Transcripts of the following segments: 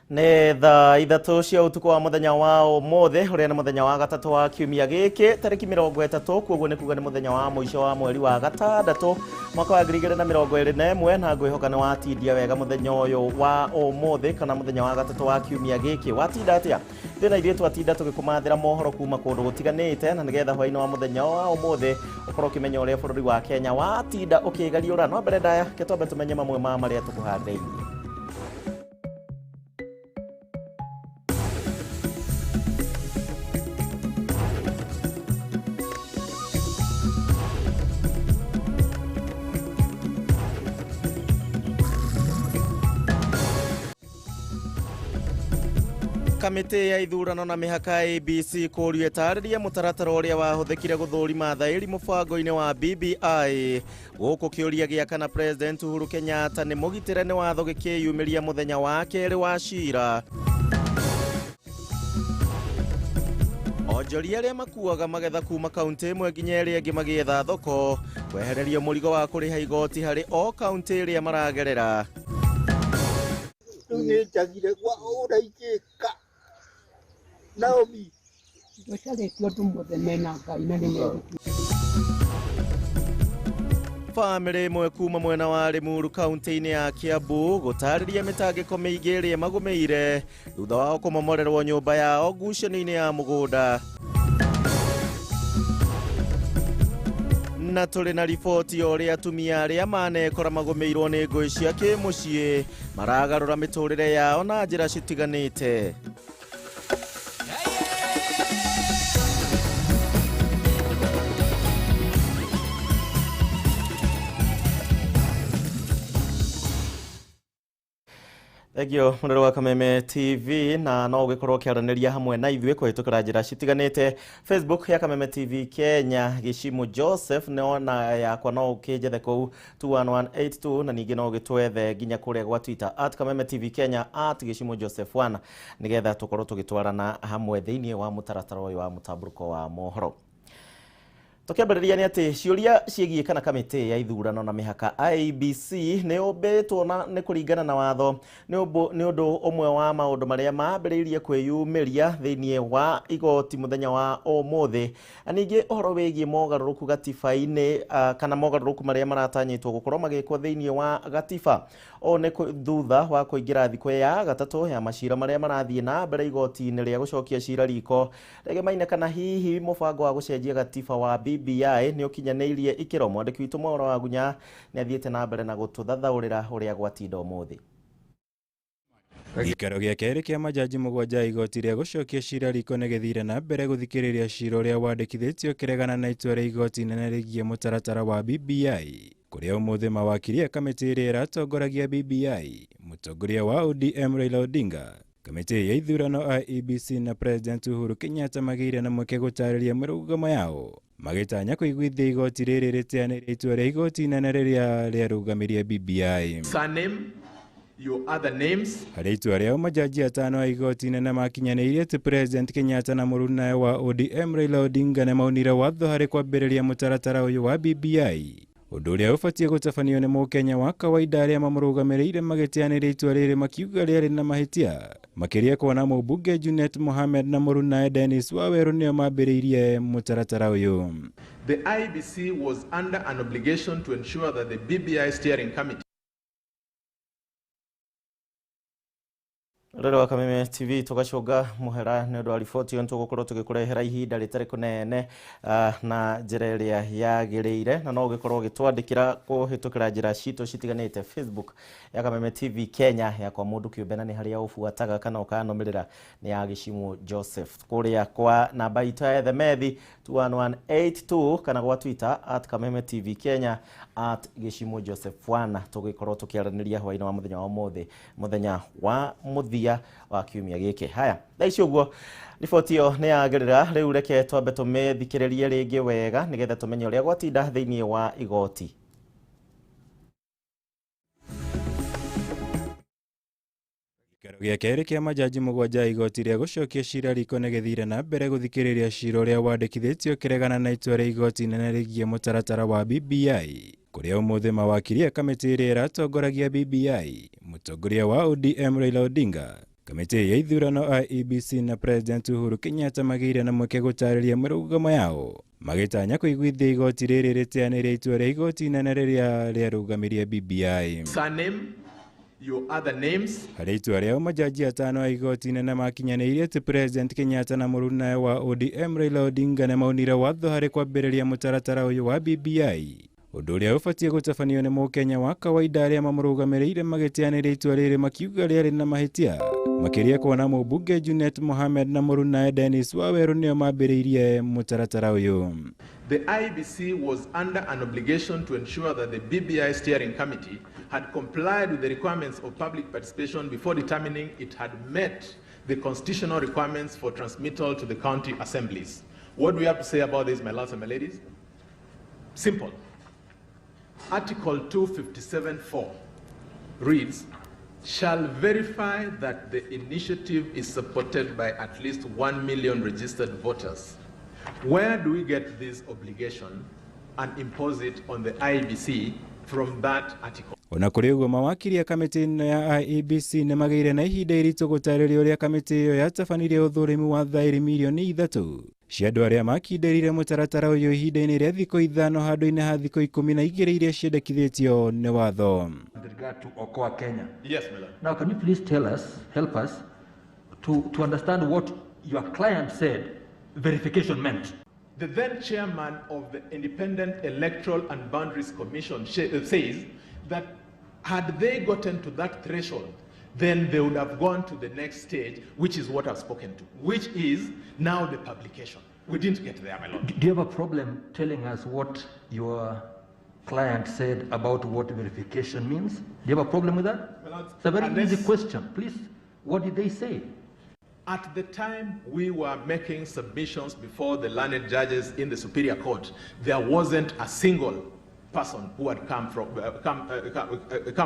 Nĩ thaa ithatũ cia ũtukũ wa mũthenya wa ũmũthĩ ũrĩa nĩ mũthenya wa gatatũ wa kiumia gĩkĩ tarĩki 30, kuoguo nĩ kuga nĩ mũthenya wa mũico wa mweri wa gatandatũ mwaka wa 2021 na ngwĩhoka nĩ watindia wega mũthenya ũyũ wa ũmũthĩ kana mũthenya wa gatatũ wa kiumia gĩkĩ. Watinda atĩa? Ndĩna ithuĩ twatinda tũgĩkũmathĩra mohoro kuma kũndũ gũtiganĩte na nĩgetha hwaĩ-inĩ wa mũthenya wa ũmũthĩ ũkorwo ũkĩmenya ũrĩa bũrũri wa Kenya watinda ũkĩgariũra. No mbere ndaya kĩtwambe tũmenye mamwe ma marĩa tũkũhandĩirie. Kamĩtĩ ya ithurano na mĩhaka ABC Kuria ĩtarĩria mũtaratara ũrĩa wahũthĩkire gũthũrima thaĩri mũbango-inĩ wa BBI. Gũkũ kĩũria gĩa kana President Uhuru Kenyatta nĩ mũgitĩre nĩ watho gĩkĩyumĩria mũthenya wa kerĩ wa cira. Onjoria arĩa makuaga magetha kuma kaũntĩ ĩmwe nginya ĩrĩa ĩngĩ magĩetha thoko kwehererio mũrigo wa kũrĩha igoti harĩ o kaũntĩ ĩrĩa maragerera. Famĩlĩ ĩmwe kuma mwena wa Limuru kaũntĩ-inĩ ya Kiambu gũtarĩria mĩtangĩko mĩingĩ ĩrĩa magũmĩire thutha wao kũmomorerwo nyũmba yao ngucanio-inĩ ya mũgũnda. Na tũrĩ na riboti ya ũrĩa atumia arĩa manekora magũmĩirwo nĩ ngũĩ cia kĩmũciĩ maragarũra mĩtũrĩre yao na njĩra citiganĩte. Egyo mũnero wa Kameme TV na no ũgĩkorwo ũkĩaranĩria hamwe na ithuĩ kũhĩtũkĩra njĩra citiganĩte. Facebook ya Kameme TV Kenya, Gichimu Joseph nĩona yakwa no ũkĩnjethe kũu 21182 na ningĩ no ũgĩtwethe nginya kũrĩa gwa Twitter @Kameme TV Kenya @Gichimu Joseph 1 nĩgetha tũkorwo tũgĩtwarana hamwe thĩinĩ wa mũtaratara ũyũ wa mũtambũrũko wa mohoro. Tũkĩambĩrĩria nĩ atĩ ciũria ciĩgiĩ kana kamĩtĩ ya ithurano na mĩhaka IEBC nĩ ũmbĩtwo na nĩ kũringana na watho nĩ ũndũ ũmwe wa maũndũ marĩa mambĩrĩirie kwĩyumĩria thĩinĩ wa igoti mũthenya wa ũmũthĩ. Ningĩ ũhoro wĩgiĩ mogarũrũku gatiba-inĩ kana mogarũrũku marĩa maratanyĩtwo gũkorwo magĩkwo thĩinĩ wa gatiba o nĩ thutha wa kũingĩra thikũ ya gatatũ ya macira marĩa marathiĩ na mbere igoti-inĩ rĩa gũcokia cira riko regemaine kana hihi mũbango wa gũcenjia gatiba wa BBI nĩ ũkinyanĩirie ikĩro. Mwandĩki witũ Mohoro wa Gunya nĩ athiĩte na mbere na gũtũthathaũrĩra ũrĩa gwatinda ũmũthĩ. Gĩikaro gĩa kerĩ kĩa majaji mũgwanja igoti rĩa gũcokia cira riko nĩ gĩthire na mbere gũthikĩrĩria cira ũrĩa wandĩkithĩtio kĩregana na itua rĩa igoti inene rĩgiĩ mũtaratara wa BBI, kũrĩa ũmũthĩ mawakiri a kamĩtĩ ĩrĩa ĩratongoragia BBI, mũtongoria wa ODM Raila Odinga, kamĩtĩ ya ithurano IEBC na President Uhuru Kenyatta magĩire na mweke gũtarĩria mĩrũgamo yao magĩtanya kũiguithia igoti rĩrĩ rĩteanĩria itua rĩa igoti inene rĩrĩa rĩarũgamirie BBI. Harĩ itua rĩao majaji atano a igoti inene makinyanĩirie atĩ President Kenyatta na mũrũnawe wa ODM Raila Odinga nĩ maunire watho harĩ kwambĩrĩria mũtaratara ũyũ wa BBI, ũndũ ũrĩa ũbatiĩ gũtabanio nĩ mũkenya wa kawaida arĩa mamũrũgamĩrĩire magĩteanĩria itua rĩrĩ makiuga rĩarĩ na mahĩtia makĩria kuona mũmbunge Junet Mohamed na mũrũnawe Dennis Waweru nĩo mambĩrĩirie mũtaratara ũyũ. The IEBC was under an obligation to ensure that the BBI steering committee Rĩrĩ wa Kameme TV tũgacũnga mũhera nĩ ũndũ wa riboti ĩyo tũgũkorwo tũgĩkũrehera ihinda rĩtarĩ kũnene na njĩra ĩrĩa yagĩrĩire, na no ũgĩkorwo ũgĩtwandĩkĩra kũhĩtũkĩra njĩra citũ citiganĩte. Facebook ya Kameme TV Kenya yakwa mũndũ kĩũmbe na nĩ harĩa ũbuataga kana ũkanũmĩrĩra nĩ ya Gichimu Joseph. Kũrĩa kwa namba itũ ya Ethemethi 21182 kana gwa Twitter @Kameme TV Kenya @Gichimu Joseph 1 tũgĩkorwo tũkĩaranĩria hwaĩ-inĩ wa mũthenya wa ũmũthĩ, mũthenya wa mũthia wa kiumia gĩkĩ. Haya, thaici ũguo riboti ĩyo nĩ yagerera, rĩu reke twambe tũmĩthikĩrĩrie rĩngĩ wega nĩgetha tũmenye ũrĩa gwatinda thĩinĩ wa igoti. Gĩikaro gĩa kerĩ kĩa majaji mũgwanja igoti rĩa gũcokia cira riko nĩ gĩthire na mbere gũthikĩrĩria cira ũrĩa wandĩkithĩtio kĩregana na itua rĩa igoti inene rĩgiĩ mũtaratara wa BBI, kũrĩa ũmũthĩ mawakiri a kamĩtĩ ĩrĩa ĩratongoragia BBI, mũtongoria wa ODM Raila Odinga, Kamĩtĩ ya ithurano IEBC na President Uhuru Kenyatta magĩire na mweke gũtarĩria mĩrũgamo yao magĩtanya kũiguithia igoti rĩrĩ rĩteanĩria itua rĩa igoti inene rĩrĩa rĩarũgamirie BBI. Surname, your other names. Harĩ itua rĩao majaji atano a igoti inene makinyanĩirie atĩ President Kenyatta na mũrũnawe wa ODM Raila Odinga nĩ maunire watho harĩ kwambĩrĩria mũtaratara ũyũ wa BBI. Ũndũ ũrĩa ũbatiĩ gũtabanio nĩ mũkenya wa kawaida arĩa mamũrũgamĩrĩire magĩteanĩria itua rĩrĩ makiuga rĩarĩ na mahĩtia. Makĩria kuona mũmbunge Junet Mohamed na mũrũnawe Dennis Waweru nĩo mambĩrĩirie mũtaratara ũyũ. The IEBC was under an obligation to ensure that the BBI steering committee had complied with the requirements of public participation before determining it had met the constitutional requirements for transmittal to the county assemblies. What do we have to say about this, my lords and my ladies? Simple. Article 257(4) reads, shall verify that the initiative is supported by at least 1 million registered voters. Where do we get this obligation and impose it on the IEBC from that article? Ona kũrĩ ũguo mawakiri a kamĩtĩ ya IEBC nĩ magĩire na ihinda iritũ gũtarĩria ũrĩa kamĩtĩ ĩyo yatabanirie ũthũrĩmi wa thaĩri milioni 3 cia andũ arĩa makindĩrire mũtaratara ũyũ ihinda-inĩ rĩa thikũ 5 handũ-inĩ ha thikũ 12 iria ciendekithĩtio nĩ watho. With regard to Okoa Kenya. Yes, my lord. Now, can you please help us to understand what your client said verification meant? The then chairman of the Independent Electoral and Boundaries Commission says that had they gotten to that threshold, then they would have gone to the next stage, which is what I've spoken to, which is now the publication. We didn't get there, my lord. Do you have a problem telling us what your client said about what verification means? Do you have a problem with that? My lord, it's a very easy question. Please, what did they say? At the time we were making submissions before the learned judges in the Superior Court, there wasn't a single person who had come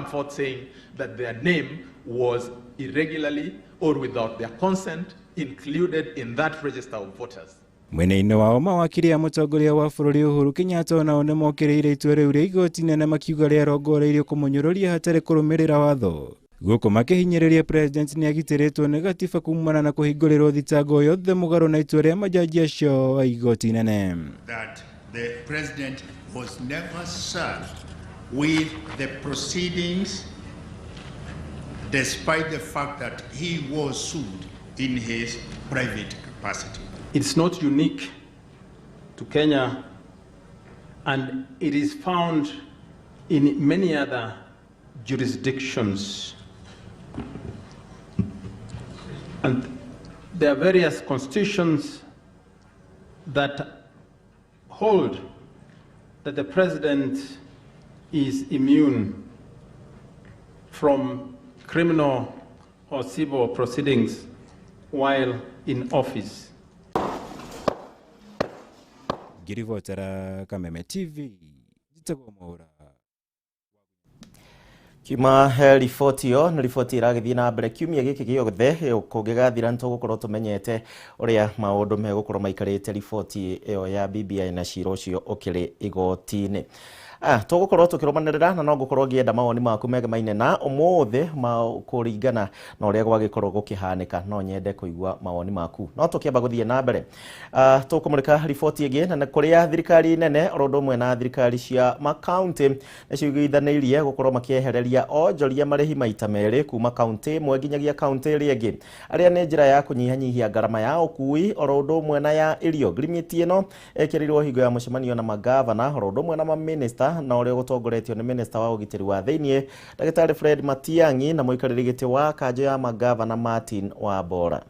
forth saying that their name was irregularly or without their consent included in that register of voters. Mwena-inĩ wao mawakiri a mũtongoria wa bũrũri Uhuru Kenyatta nao nĩ mokĩrĩire itua rĩu rĩa igoti inene makiuga rĩarongoreirio kũmũnyũrũria hatarĩ kũrũmĩrĩra watho. Gũkũ makĩhinyĩrĩria president nĩ agitĩrĩtwo nĩ gatiba kumana na kũhingũrĩrwo thitango yothe mũgarũ na itua rĩa majaji acio a igoti inene. That the president was never served with the proceedings despite the fact that he was sued in his private capacity. It's not unique to Kenya, and it is found in many other jurisdictions. And there are various constitutions that hold that the president is immune from criminal or civil proceedings while in office. Girivotera Kameme TV. Mohoro. Kiuma riboti yo na riboti iragithii na mbere kiumia giki giothe kũngĩgathira nĩtũgũkorwo tũmenyete ũrĩa maũndũ megũkorwo maikarĩte riboti ĩyo ya BBI na cira ũcio ũkĩrĩ igoti-inĩ. Tũgũkorwo tũkĩrũmanĩrĩra na no ngũkorwo ngĩenda mawoni maku megemaine na ũmũthĩ kũringana na ũrĩa gwagĩkorwo gũkĩhanĩka no nyende kũigua mawoni maku. No tũkĩamba gũthiĩ na mbere. Tũkũmũrĩka riboti ĩngĩ na kũrĩa thirikari nene oro ũndũ ũmwe na thirikari cia makaunti nĩciguithanĩirie gũkorwo makĩehereria onjoria marĩhi maita merĩ kuma kaunti ĩmwe nginyagia kaunti ĩrĩa ĩngĩ. Arĩa nĩ njĩra ya kũnyihanyihia ngarama ya ũkui oro ũndũ ũmwe na ya irio. Ngirimiti ĩno ĩkĩrĩirwo hingo ya mũcemanio na magavana oro ũndũ ũmwe na mamĩnĩsta na ũrĩa gũtongoretio nĩ minista wa ũgitĩri wa thĩinĩ Dagĩtarĩ Fred Matiang'i na mũikarĩri gĩtĩ wa kanjũ ya magavana Martin Wambora.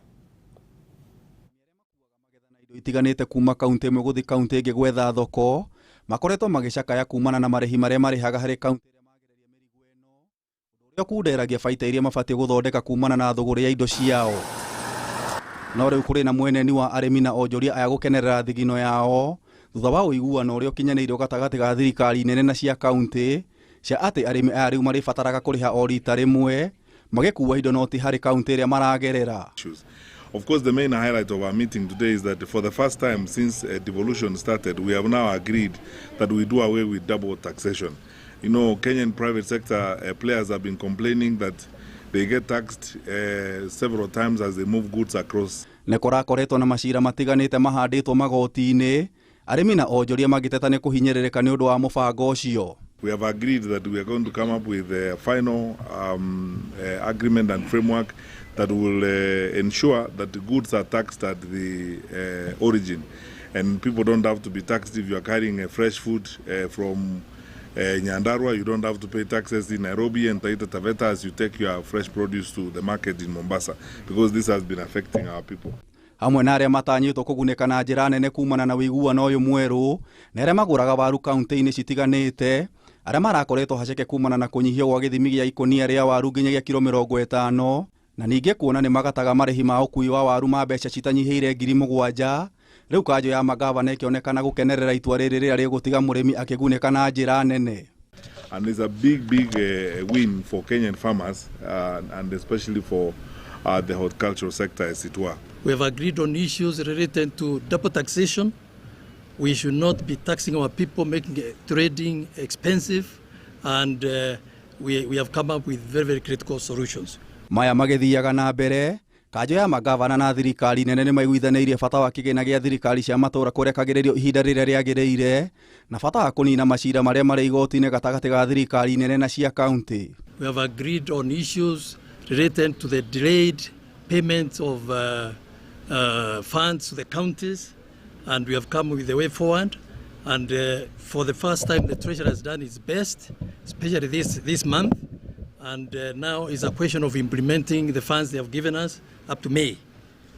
Itiganĩte kuma kaunti ĩmwe gũthiĩ kaunti ĩngĩ gwetha thoko makoretwo magĩcakaya kumana na marĩhi marĩa marĩhaga harĩ kaunti ĩrĩa magereria mĩrigo ĩno ũrĩa kunderagia baita iria mabatiĩ gũthondeka kumana na thogora ya indo ciao. No rĩu kũrĩ na mweneni wa arĩmi na onjoria aya gũkenerera thigino yao thutha wa ũiguano ũrĩa ũkinyanĩirio gatagatĩ ga thirikari nene na cia kaunti cia atĩ arĩmi aya rĩu marĩbataraga kũrĩha o rita rĩmwe magĩkuua indo no ti harĩ kaunti ĩrĩa maragerera. Of course, the main highlight of our meeting today is that for the first time since devolution started, we have now agreed that we do away with double taxation. You know, Kenyan private sector players have been complaining that they get taxed several times as they move goods across. Nĩ kũrakoretwo na macira matiganĩte mahandĩtwo magoti-inĩ, arĩmi na onjoria magĩteta nĩ kũhinyĩrĩrĩka nĩ ũndũ wa mũbango ũcio. We have agreed that we are going to come up with a final agreement and framework that will ensure that the goods are taxed at the origin, and people don't have to be taxed if you are carrying fresh food from Nyandarua. You don't have to pay taxes in Nairobi and Taita Taveta as you take your fresh produce to the market in Mombasa, because this has been affecting our people. Hamwe na arĩa matanyĩtwo kũgunĩka na njĩra nene kumana na wĩiguano ũyũ mwerũ, na arĩa magũraga waru kaunti-inĩ citiganĩte, arĩa marakoretwo haceke kumana na kũnyihio gwa gĩthimi gĩa ikũnia rĩa waru nginyagia kilo 50, na ningĩ kuona nĩ magataga marĩhi ma ũkui wa waru ma mbeca citanyihĩire 7,000. Rĩu kanjũ ya magavana ĩkĩonekana gũkenerera itua rĩrĩ rĩrĩa rĩgũtiga mũrĩmi akĩgunĩka na njĩra nene. And it's a big win for Kenyan farmers and especially for the horticultural sector as it were. We have agreed on issues related to double taxation. We should not be taxing our people, making trading expensive, and we have come up with very critical solutions. Maya magĩthiaga na mbere, kanjũ ya magavana na thirikari nene nĩ maiguithanĩirie bata wa kĩgĩna gĩa thirikari cia matũũra kũrekagĩrĩrio ihinda rĩrĩa rĩagĩrĩire, na bata wa kũnina macira marĩa marĩ igoti-inĩ gatagatĩ ga thirikari nene na cia kaunti. We have agreed on issues related to the delayed payment of funds to the counties, and we have come with the way forward. And for the first time, the Treasury has done its best, especially this month. And now is a question of implementing the funds they have given us up to May,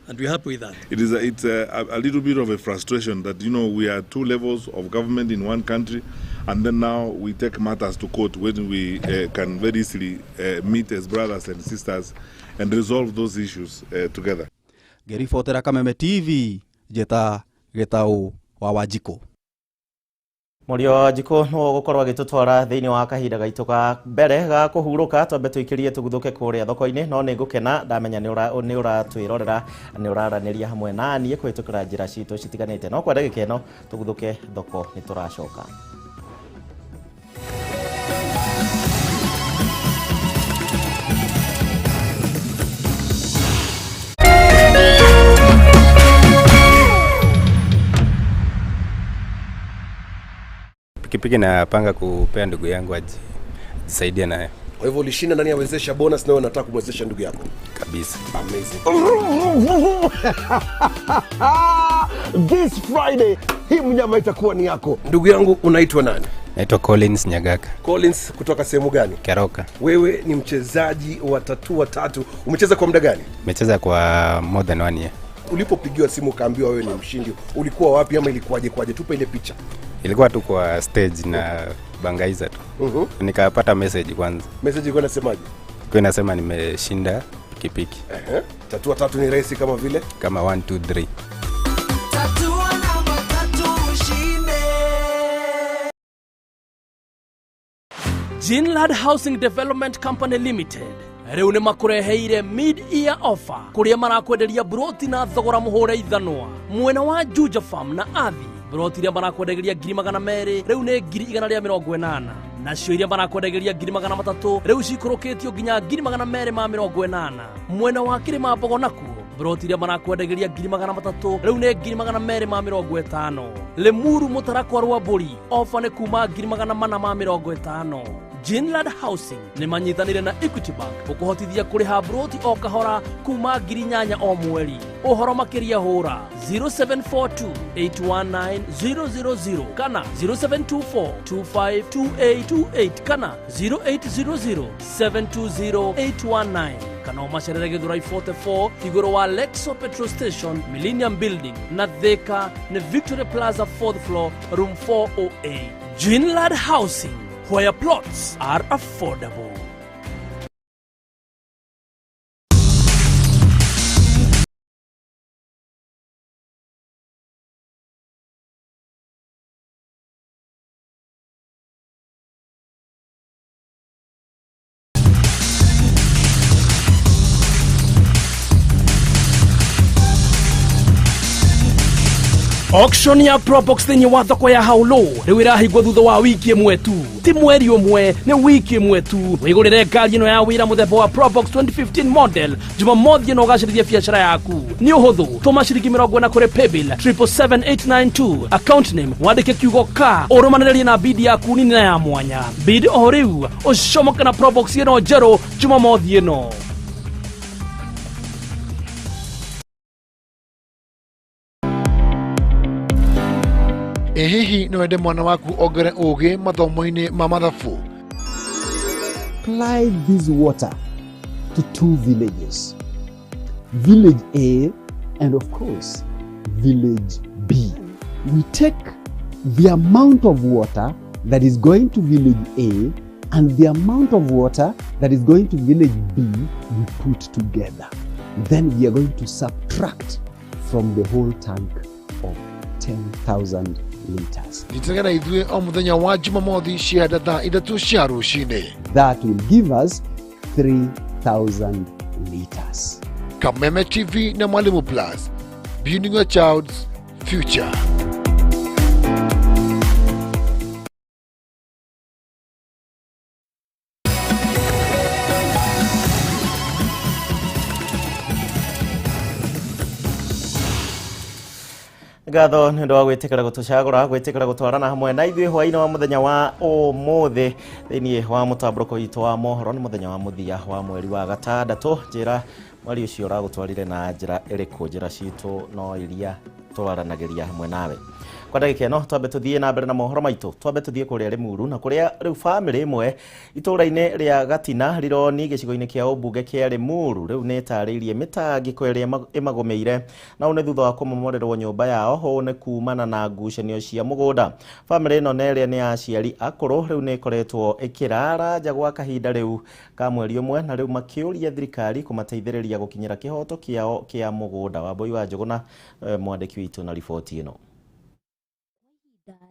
and we're happy with that. It's a little bit of a frustration that, you know, we are two levels of government in one country, and then now we take matters to court when we can very easily meet as brothers and sisters and resolve those issues together. Ngĩribotera Kameme TV, Jeta Getau wa Wanjikũ. Mũrio Njikũ no gũkorwo agĩtũtwara thĩinĩ wa kahinda gaitũ ka mbere ga kũhurũka, twambe tũikĩrie tũguthũke kũrĩa thoko-inĩ, no nĩ ngũkena ndamenya nĩ ũratwĩrorera, nĩ ũraranĩria hamwe na niĩ kũhĩtũkĩra njĩra citũ citiganĩte, no kwa ndagĩka ĩno tũguthũke thoko nĩ tũracoka. Pikipiki napanga kupea ndugu yangu ajisaidia naye. Kwa hivyo ulishinda ndani ya wezesha bonus, na wewe unataka kumwezesha ndugu yako. Kabisa. Amazing. This Friday hii mnyama itakuwa ni yako. Ndugu yangu unaitwa nani? Naitwa Collins Nyagaka. Collins, kutoka sehemu gani? Keroka. Wewe ni mchezaji wa tatu. Umecheza kwa muda gani? Nimecheza kwa more than 1 year. Ulipopigiwa simu kaambiwa wewe ni mshindi, ulikuwa wapi ama ilikuwaje? Tupe ile picha. Ilikuwa tu kwa stage na bangaiza tu. Nikapata message kwanza. Message ilikuwa inasemaje? Kwa inasema nimeshinda pikipiki. Tatu ni rahisi kama vile? Kama 1 2 3. Tatua namba 3 ushinde. Jinlad Housing Development Company Limited rĩu nĩ makũreheire mid-year offer kũrĩa marakwenderia broti na thogora mũhũre ithanwa mwena wa Juja Farm na Athi. Broti iria marakwenderia 200,000 rĩu nĩ 180,000, nacio iria marakwenderia 300,000 rĩu cikũrũkĩtio nginya 280,000. Mwena wa Kĩrĩma Mbogo nakuo broti iria marakwenderia 300,000 rĩu nĩ 250,000. Lemuru Mũtarakwa rwa Mbũri offer nĩ kuma 450,000. Jinlad Housing nĩ manyitanĩire na Equity Bank gũkũhotithia kũrĩha broti o kahora kuma 8,000 o mweri. Ũhoro makĩria hũra 0742819000 kana 0724252828 kana 0800720819 kana ũmacerere Gĩthũrai 44 igũrũ wa Lexo Petrol Station, Millennium Building na Thika nĩ Victoria Plaza 4th floor room 408. Jinlad Housing, where plots are affordable. Auction ya Probox thĩinĩ wa thoko ya Haulo rĩu ĩrahingwo thutha wa wiki ĩmwe tu, ti mweri ũmwe, nĩ wiki ĩmwe tu. Wĩgũrĩre ngari ĩno ya wĩra mũthemba wa Probox 2015 model Jumamothi ĩno ũgacĩrithia biacara yaku. Nĩ ũhũthũ, tũma ciringi 40 kũrĩ paybill 77892, account name wandĩke kiugo ka, ũrũmanĩrĩrie na bid yaku nini na ya mwanya. Bid o rĩu ũcomoke na Probox ĩno njerũ Jumamothi ĩno. Hihi no wende mwana waku ogere ugi mathomo-ini ma mathabu? Apply this water to 2 villages, village A and of course village B. We take the amount of water that is going to village A and the amount of water that is going to village B, we put together. Then we are going to subtract from the whole tank of 10,000 liters. Nitagera ithue o muthenya wa Jumamothi ciada thaa 3 cia rũcinĩ. That will give us 3,000 liters. Kameme TV na Mwalimu Plus, building a child's future. Ngatho nĩ ũndũ wa gwĩtĩkĩra gũtũcagũra, gwĩtĩkĩra gũtwarana hamwe na ithuĩ hwaĩ-inĩ wa mũthenya wa ũmũthĩ thĩinĩ wa mũtambũrũko witũ wa mohoro. Nĩ mũthenya wa mũthia wa mweri wa gatandatũ. Njĩra mweri ũcio ũragũtwarire na njĩra ĩrĩkũ? Njĩra citũ no iria twaranagĩria hamwe nawe. Kwa ndagĩka ĩno twambe tũthiĩ na mbere na mohoro maitũ. Twambe tũthiĩ kũrĩa Limuru, na kũrĩa rĩu bamĩrĩ ĩmwe itũũra-inĩ rĩa Gatina Rironi gĩcigo-inĩ kĩa ũmbunge kĩa Limuru rĩu nĩ ĩtarĩirie mĩtangĩko ĩrĩa ĩmagũmĩire, na nĩ thutha wa kũmomorerwo nyũmba yao. Ũũ nĩ kumana na ngucanio cia mũgũnda. Bamĩrĩ ĩno na ĩrĩa nĩ ya aciari akũrũ rĩu nĩ ĩkoretwo ĩkĩrara nja gwa kahinda rĩu ka mweri ũmwe, na rĩu makĩũria thirikari kũmateithĩrĩria gũkinyĩra kĩhoto kĩao kĩa mũgũnda. Wambui wa Njũgũna mwandĩki witũ na riboti ĩno.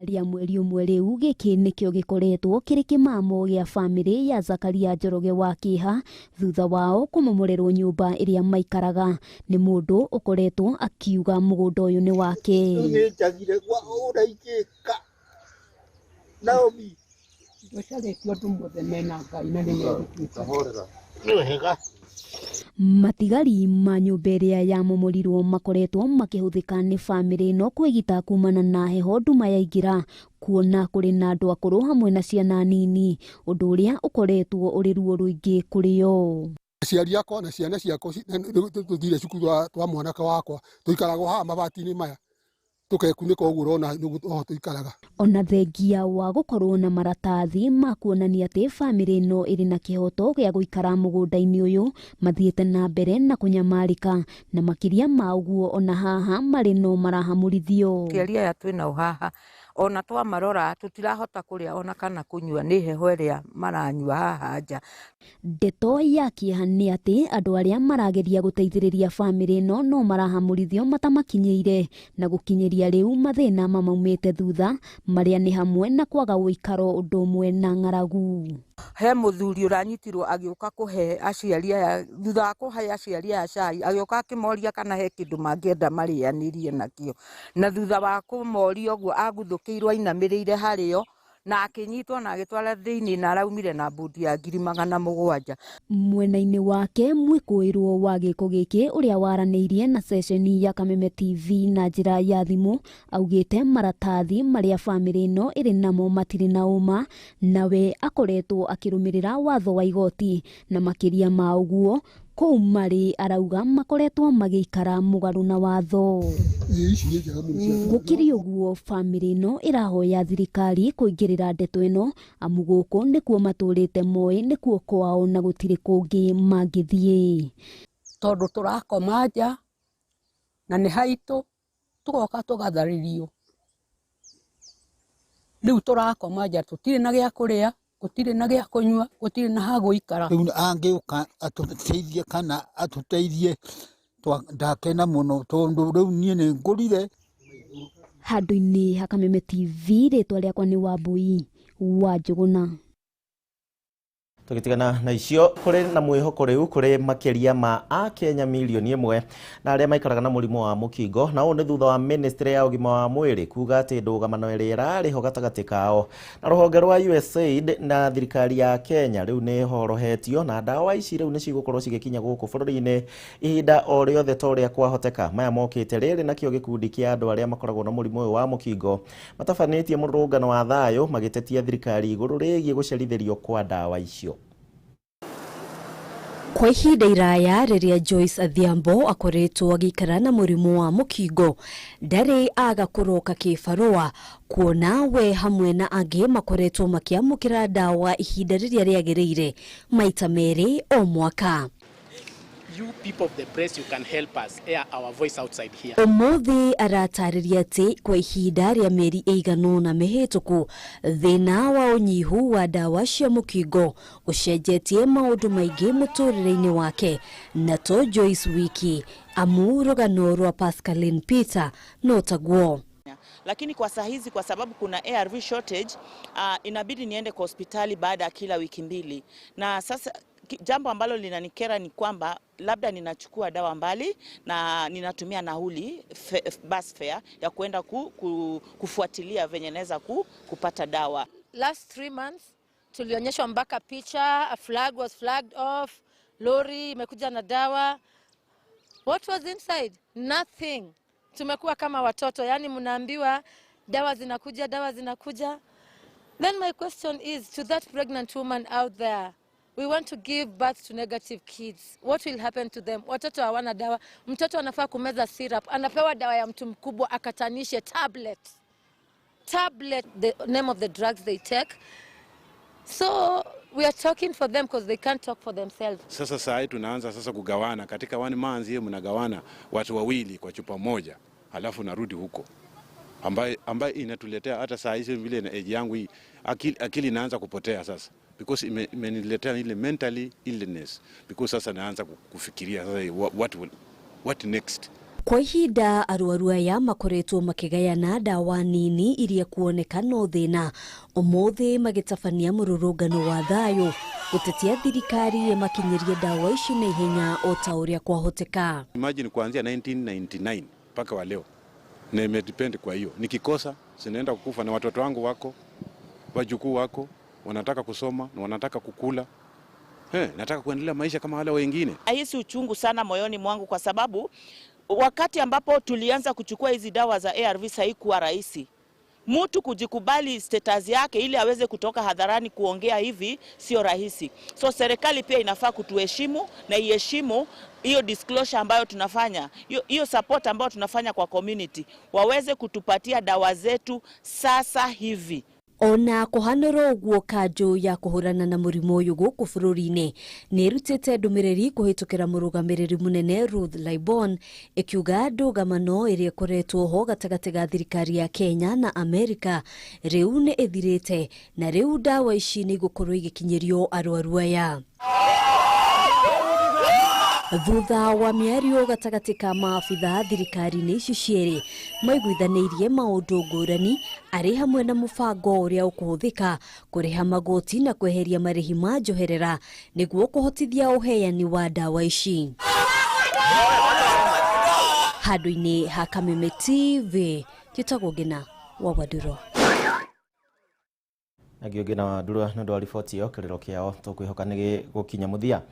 Rĩa mweri ũmwe rĩu gĩkĩ nĩkĩo gĩkoretwo kĩrĩ kĩmamo gĩa bamĩrĩ ya Zakaria Njoroge wa Kĩha thutha wao kũmomorerwo nyũmba ĩrĩa maikaraga nĩ mũndũ ũkoretwo akiuga mũgũnda ũyũ nĩ wake. Nĩnjagire kwa ũraikĩka Naomi ndũcaretio andũ mothe mena Ngai na nĩmegũtuĩka nĩwega. Matigari ma nyũmba ĩrĩa yamomorirwo makoretwo makĩhũthĩka nĩ bamĩrĩ ĩno kwĩgita kumana na heho nduma yaingĩra, kuona kũrĩ na andũ akũrũ hamwe na ciana nini, ũndũ ũrĩa ũkoretwo ũrĩ ruo rũingĩ kũrĩ o. Aciari akwa na ciana ciakwa tũthire cukuru twa mwanake wakwa tũikaraga haha mabati-inĩ maya tũkekunĩka ũguo ũrona nĩguo tũikaraga. Ona thengia wa gũkorwo na maratathi ma kuonania atĩ bamĩrĩ ĩno ĩrĩ na kĩhoto gĩa gũikara mũgũnda-inĩ ũyũ, mathiĩte na mbere na kũnyamarĩka, na makĩria ma ũguo ona haha marĩ no marahamũrithio. Aciari aya twĩnao haha ona twamarora tũtirahota kũrĩa ona kana kũnyua nĩ heho ĩrĩa maranyua haha nja. Ndeto ya kĩeha nĩ atĩ andũ arĩa marageria gũteithĩrĩria bamĩrĩ ĩno no marahamũrithio matamakinyĩire, na gũkinyĩria rĩu mathĩna mamaumĩte thutha, marĩa nĩ hamwe na kwaga ũikaro ũndũ ũmwe na ng'aragu. He mũthuri ũranyitirwo agĩũka kũhe aciari aya, thutha wa kũhe aciari aya cai agĩũka akĩmoria kana he kĩndũ mangĩenda marĩanĩrie nakĩo, na thutha wa kũmoria ũguo aguthũkĩirwo ainamĩrĩire harĩo na akĩnyitwo na agĩtwara thĩinĩ na araumire na bundi ya 700,000. Mwena-inĩ wake mwĩkũĩrwo wa gĩko gĩkĩ ũrĩa waranĩirie na ceceni ya Kameme TV na njĩra ya thimũ augĩte maratathi marĩa bamĩrĩ ĩno ĩrĩ namo matirĩ na ũma, nawe akoretwo akĩrũmĩrĩra watho wa igoti, na makĩria ma ũguo kũu marĩ arauga makoretwo magĩikara mũgarũ na watho. Gũkĩrĩ ũguo bamĩrĩ ĩno ĩrahoya thirikari kũingĩrĩra ndeto ĩno, amu gũkũ nĩkuo matũrĩte moĩ nĩkuo kwao na gũtirĩ kũngĩ mangĩthiĩ. Tondũ tũrakoma nja na nĩ haitũ tũgoka tũgatharĩrio. Rĩu tũrakoma nja tũtirĩ na gĩa kũrĩa, gũtirĩ na gĩa kũnyua, gũtirĩ na ha gũikara. Rĩu angĩũka atũteithie kana atũteithie ndakena mũno tondũ rĩu niĩ nĩ ngũrire. Handũ-inĩ ha Kameme TV, rĩtwa rĩakwa nĩ Wambui wa Njũgũna. Tugitigana na icio kuri na mwihoko riu kuri makiria ma a Kenya milioni 1 na aria maikaraga na murimo wa mukingo na u ni thutha wa ministry ya ugima wa mwiri kuga ati ndugamano iri irari ho gatagati kao na ruhonge rwa USAID na thirikari ya Kenya riu ni horohetio na dawa ici riu ni cigukorwo cigikinya guku bururi-ini ihinda o riothe toria kwahoteka. Maya mokite riri nakio gikundi kia andu aria makoragwo na murimo uyu wa mukingo matafanitie murungano wa thayo magitetia thirikari iguru rigie gucerithirio kwa dawa icio. Kwa ihinda iraya riria Joyce Adhiambo akoretwo agikara na murimu wa mukingo ndari agakuroka kibarua kuona we hamwe na angi makoretwo makiamukira dawa ihinda riria riagiriire maita meri o mwaka. You people of the press, you can help us air our voice outside here. Umuthi aratariria ati kwa ihinda ria meri eigano na mihituku thina wa unyihu wa dawa cia mukingo ucenjetie maundu maingi muturire-ini wake na to Joyce wiki amurugano rwa Pascaline Peter no taguo. Lakini kwa saa hizi kwa sababu kuna ARV shortage inabidi niende kwa hospitali baada ya kila wiki 2 na sasa jambo ambalo linanikera ni kwamba labda ninachukua dawa mbali na ninatumia nauli bus fare ya kuenda kufuatilia venye naweza kupata dawa. Last 3 months tulionyeshwa mpaka picha, a flag was flagged off, lori imekuja na dawa. What was inside? Nothing. Tumekuwa kama watoto, yani mnaambiwa dawa zinakuja. Then my question is to that pregnant woman out there. We want to give birth to negative kids. What will happen to them? Watoto hawana dawa. Mtoto anafaa kumeza syrup. Anapewa dawa ya mtu mkubwa akatanishe tablet. Tablet, the name of the drugs they take. So we are talking for them because they can't talk for themselves. Sasa saa tunaanza sasa kugawana. Katika 1 month hiyo mnagawana watu wawili kwa chupa moja. Halafu narudi huko. Ambaye inatuletea hata saa hizi vile na age yangu hii akili inaanza kupotea sasa. Because imeniletea ile mentally illness because sasa naanza kufikiria sasa what next. Kwa ihinda arwaru aya makoretwo makigayana dawa nini iria kuonekana thina umuthi magitabania mururungano wa thayo gutetia thirikari makinyirie dawa ici na ihenya o ta uria kwahoteka. Imagine kuanzia 1999 mpaka wa leo na imedepend. Kwa hiyo nikikosa sinaenda kukufa na watoto wangu wako wajukuu wako wanataka kusoma na wanataka kukula. Nataka kuendelea maisha kama wale wengine. Ahisi uchungu sana moyoni mwangu kwa sababu wakati ambapo tulianza kuchukua hizi dawa za ARV haikuwa rahisi. Mtu kujikubali status yake ili aweze kutoka hadharani kuongea hivi sio rahisi. So serikali pia inafaa kutuheshimu na iheshimu hiyo disclosure ambayo tunafanya. Hiyo support ambayo tunafanya kwa community. Waweze kutupatia dawa zetu sasa hivi. Ona kuhanoro uguo kanjo ya kuhurana na murimo uyu guku bururi-ini ni rutite ndumiriri kuhitukira murugamiriri munene Ruth Laibon ikiuga ndugamano iria koretwo ho gatagati ga thirikari ya Kenya na Amerika riu ni ithirite na riu dawa ici ni gukorwo igikinyirio arwaru aya. Thutha wa miario gatagati ka maabitha thirikari-ini ici cieri maiguithanirie maundu ngurani ari hamwe na mubango uria ukuhuthika kuriha magoti na kweheria marihi ma njoherera niguo kuhotithia uheani wa dawa ici. Handu-ini ha Kameme TV Gitagwo Ngina wa Waduro. Ngina wa Waduro na ndo riboti yo kiriro kiao tukwihoka ni gukinya muthia.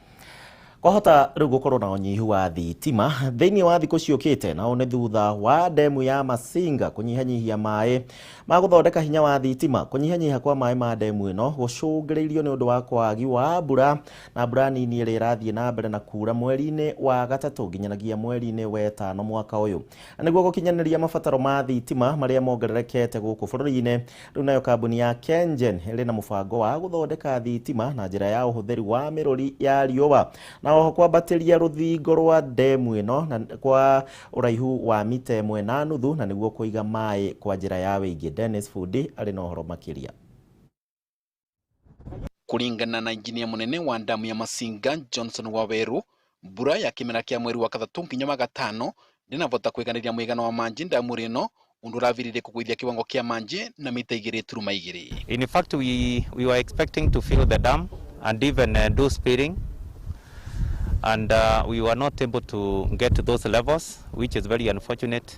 Kwahota riu gukorwo na unyihu wa thitima thiini wa thiku ciukite na one thutha wa demu ya Masinga kunyihanyihia mai ma guthondeka hinya wa thitima. Kunyihanyiha kwa mai ma demu ino gucungiriirio ni undu wa kwagi wa mbura na mbura nini iri irathie na mbere na kura mweri-ini wa gatatu nginyanagia mweri-ini wa 5 mwaka uyu. Niguo gukinyaniria mabataro ma thitima maria mongererekete guku bururi-ini riu nayo kambuni ya Kengen iri na mubango wa guthondeka thitima na njira ya uhuthiri wa miruri ya riuwa na oho kwambatiria ruthingo rwa demu ino na kwa uraihu wa mita 1.5 na niguo kuiga mai kwa njira ya wingi. Dennis Fudi ari na uhoro makiria. Kuringana na injinia munene wa damu ya Masinga Johnson Waweru, mbura ya kimera kia mweri wa gatatu nginya wa gatano ndinavota kwiganiria mwigano wa manji damu rino undu ravirire kugwithia kiwango kia manji na mita 2.2. In fact we were expecting to fill the dam and even do speeding. And we were not able to get to those levels, which is very unfortunate.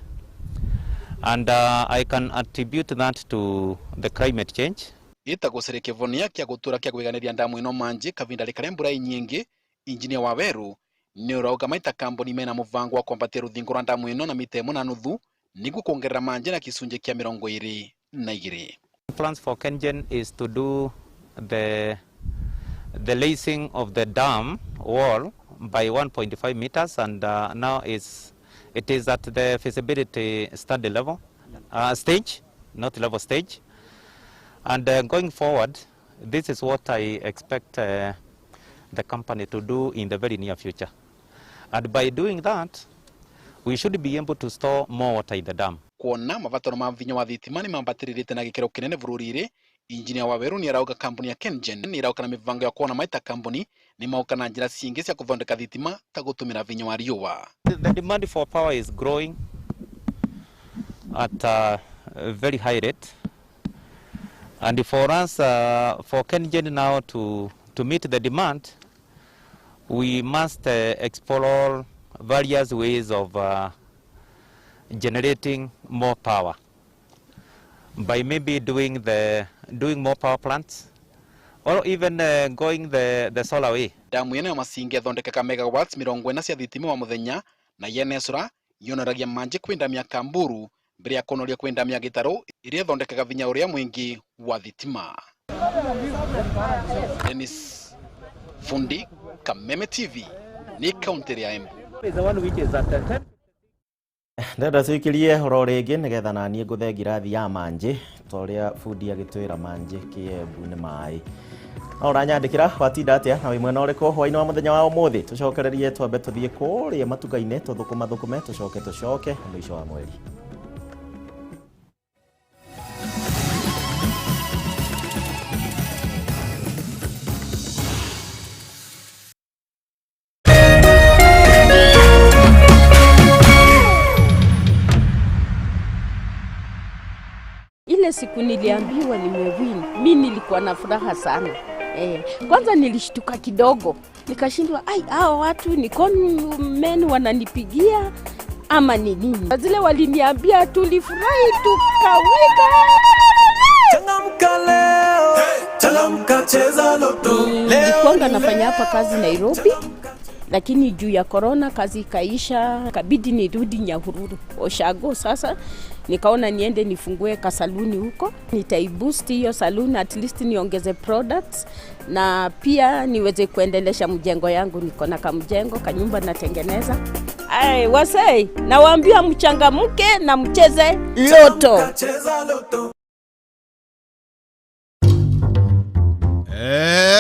And I can attribute that to the climate change. Ita gusere kivonia kia gutura kia gwiganiria ndamu ino manji kavinda rikare mbura inyingi. Engineer Waweru ni urauga maita kambuni mena muvango wa kwambatia ruthingo rwa ndamu ino na mita 1.5 niguo kuongerera manji na kisunje kia 22. Plans for KenGen is to do the lacing of the dam wall by 1.5 meters, and now it is at the feasibility study level stage, not level stage. And going forward, this is what I expect the company to do in the very near future. And by doing that, we should be able to store more water in the dam. Kuona mavatano ma mvinyo wa thitima ni mambatirite na gikero kinene bururi-ri, Engineer Waweru ni arauga kampuni ya KenGen ni irauka na mivango ya kuona maita kampuni ni mauka na njira ciingi cia kuthondeka thitima ta gutumira vinyo wa riua. The demand for power is growing at a very high rate. And for us, for KenGen now to meet the demand, we must explore various ways of generating more power by maybe doing more power plants, or even going the solar way. Damu ino ya masingi thondekaga megawatts 40 cia thitima wa muthenya na yenesura yoneragia manji kwenda miaka mburu mbere ya kunoria kwenda miaka gitaro iria thondekaga vinya uria mwingi wa thitima. Dennis Fundi, Kameme TV, ni county ya Embu. Ndenda tuikirie horo ringi nigetha na nie nguthe ngirathi ya manji toria Fundi agitwira manji Kiembu ni mai. Ora nyandikira watinda atia na wimwe noriko hwaini wa muthenya wa umuthi tucokererie twambe tuthie kuria matuka-ine tuthukume tucoke mwisho wa mweri. Ile siku niliambiwa nimewin, mimi nilikuwa na furaha sana. Kwanza nilishtuka kidogo, nikashindwa hao watu ni men wananipigia ama ni nini. Zile waliniambia tulifurahi tukawika. Changamka leo, changamka cheza loto. Nilikuwa nafanya hapa kazi Nairobi, lakini juu ya corona kazi ikaisha, kabidi nirudi Nyahururu Oshago. Sasa nikaona niende nifungue kasaluni huko, nitaiboost hiyo saluni, at least niongeze products na pia niweze kuendelesha mjengo yangu. Niko na kamjengo kanyumba natengeneza. Wasei nawaambia mchangamke na mcheze loto.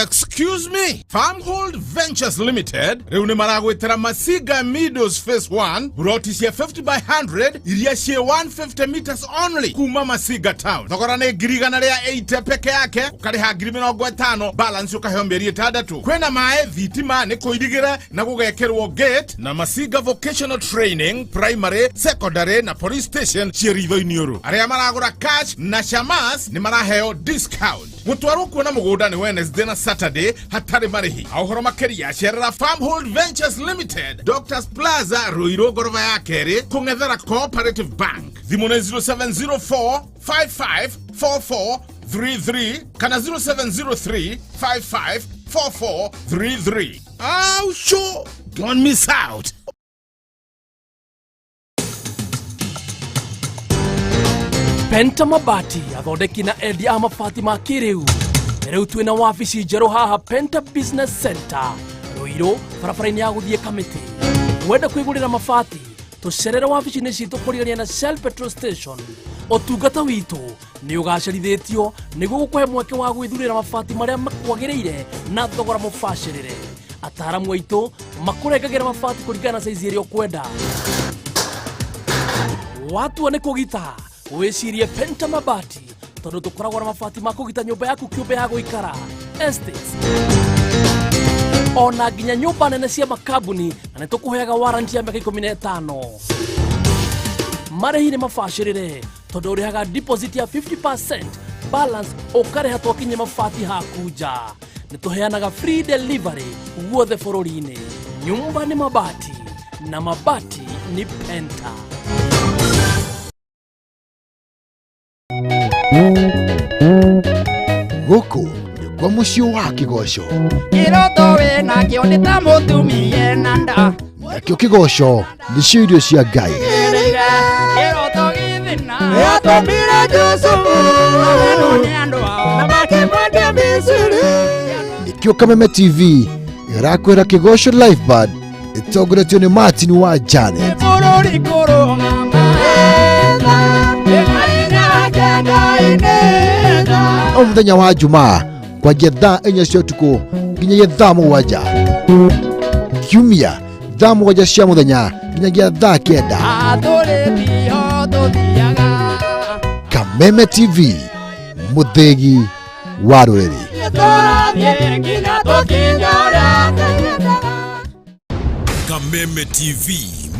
Excuse me, Farmhold Ventures Limited reune maragwetera Masiga Meadows Phase 1 brought is 50 by 100 iria cie 150 meters only kuma Masiga Town. Thogora ni girigana ria 80 peke yake, ukariha ngiri 50 balance ukaheo mieri 6. Kwena mae thitima ni kuirigira na gugekerwo gate na Masiga Vocational Training Primary, Secondary na Police Station ciritho-ini uru. Aria maragura cash na shamas ni maraheo discount. Gutwarwo kuona mugunda ni Wednesday na Saturday hatari marihi. Ahoro makeria cerera Farmhold Ventures Limited, Doctors Plaza, Ruiru gorofa ya keri, kungethera Cooperative Bank. Thimune 0704 554433 kana 0703 554433. Oh sure, don't miss out. Penta Mabati athondeki na endia a mabati ma kiriu. Riu twina wabici njeru haha Penta Business Center Ruiru barabara-ini ya guthie Kamiti. Wenda kwigurira mabati tucerere wabici-ini citu kuriania na Shell Petrol Station. Otungata witu ni ugacerithitio niguo gukuhe mweke wa gwithurira mabati maria makwagiriire na thogora mubacirire. Ataramu aitu makurengagira mabati kuringana na size iria ukwenda. Watu wane kugita wicirie Penta Mabati tondu tukoragwo na mabati ma kugita nyumba yaku kiumbe ya guikara, estates, ona nginya nyumba nene cia makambuni, na nitukuheaga warranty ya miaka 15. Marĩhi nĩ mabacĩrĩre tondu urihaga deposit ya 50%, balance ukareha twakinye mabati haku nja. nituheanaga free delivery guothe bũrũri-inĩ. Nyumba ni mabati na mabati ni Penta. Gũkũ nĩ kwa mũciĩ wa Kĩgoco. Kĩroto wĩna kĩo nĩ ta mũtumia na nda. Nakĩo Kĩgoco nĩcio irio cia Ngai. Kĩroto gĩthina yatũmire Jusufu ageno nĩ andũ ao na makĩmwendia Misiri. Nĩkĩo Kameme TV ĩrakwĩra Kĩgoco live band ĩtongoretio nĩ Martin wa Janet. Bũrũri kũrũgama O mũthenya wa Jumaa kwanjia thaa 4 cia ũtukũ nginyagia thaa 7. Kiumia thaa 7 cia mũthenya nginyagia thaa 9. Kameme TV, mũthegi wa rũrĩrĩ. Kameme TV,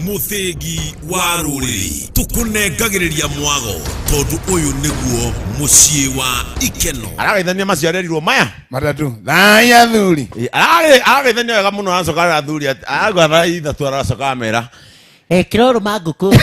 mũthegi wa rũrĩrĩ. Tũkũnengagĩrĩria mwago tondũ ũyũ nĩguo mũciĩ wa ikeno. Aragaithania maciarerirwo maya matatu thaya thuri aragaithania wega mũno aracoka thuri agwatha ithatũ aracoka mera kiroro maguku.